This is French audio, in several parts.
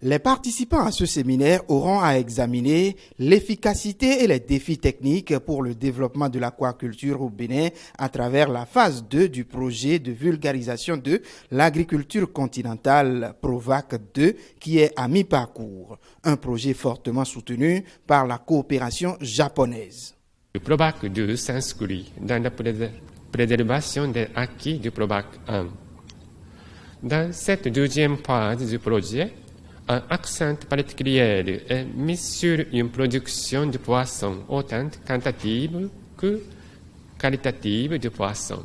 Les participants à ce séminaire auront à examiner l'efficacité et les défis techniques pour le développement de l'aquaculture au Bénin à travers la phase 2 du projet de vulgarisation de l'agriculture continentale PROVAC 2 qui est à mi-parcours, un projet fortement soutenu par la coopération japonaise. Le PROVAC 2 s'inscrit dans la préservation des acquis du PROVAC 1. Dans cette deuxième phase du projet, un accent particulier est mis sur une production de poissons autant quantitative que qualitative de poissons.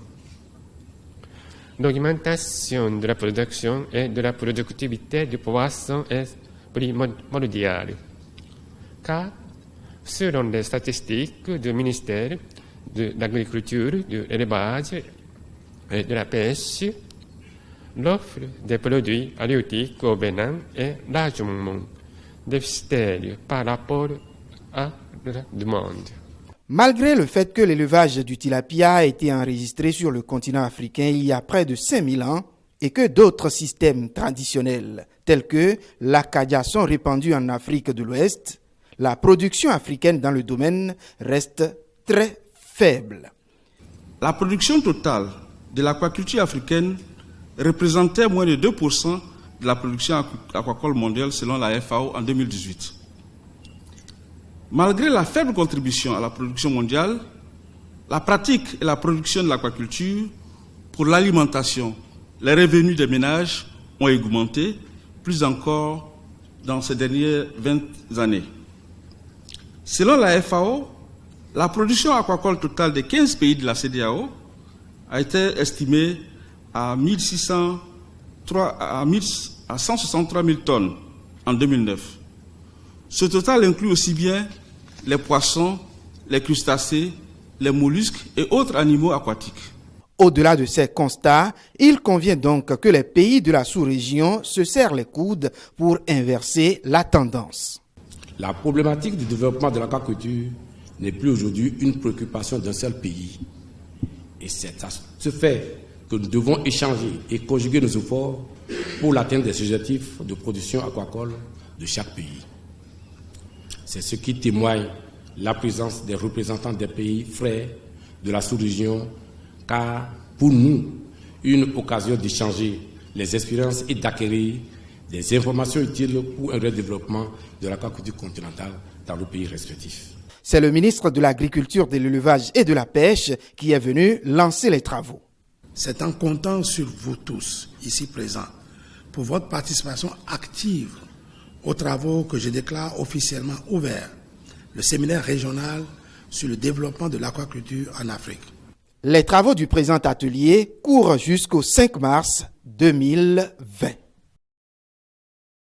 L'augmentation de la production et de la productivité du poisson est primordiale, car selon les statistiques du ministère de l'Agriculture, de l'Élevage et de la Pêche, l'offre des produits halieutiques au Bénin est largement déficitaire par rapport à la demande. Malgré le fait que l'élevage du tilapia a été enregistré sur le continent africain il y a près de 5000 ans et que d'autres systèmes traditionnels tels que l'acadia sont répandus en Afrique de l'Ouest, la production africaine dans le domaine reste très faible. La production totale de l'aquaculture africaine représentait moins de 2% de la production aquacole mondiale selon la FAO en 2018. Malgré la faible contribution à la production mondiale, la pratique et la production de l'aquaculture pour l'alimentation, les revenus des ménages ont augmenté, plus encore dans ces dernières 20 années. Selon la FAO, la production aquacole totale des 15 pays de la CEDEAO a été estimée à 163 000 tonnes en 2009. Ce total inclut aussi bien les poissons, les crustacés, les mollusques et autres animaux aquatiques. Au-delà de ces constats, il convient donc que les pays de la sous-région se serrent les coudes pour inverser la tendance. La problématique du développement de l'aquaculture n'est plus aujourd'hui une préoccupation d'un seul pays. Et c'est à ce fait que nous devons échanger et conjuguer nos efforts pour l'atteinte des objectifs de production aquacole de chaque pays. C'est ce qui témoigne la présence des représentants des pays frères de la sous-région, car pour nous, une occasion d'échanger les expériences et d'acquérir des informations utiles pour un vrai développement de l'aquaculture continentale dans nos pays respectifs. C'est le ministre de l'Agriculture, de l'Élevage et de la Pêche qui est venu lancer les travaux. C'est en comptant sur vous tous, ici présents, pour votre participation active aux travaux que je déclare officiellement ouvert le séminaire régional sur le développement de l'aquaculture en Afrique. Les travaux du présent atelier courent jusqu'au 5 mars 2020.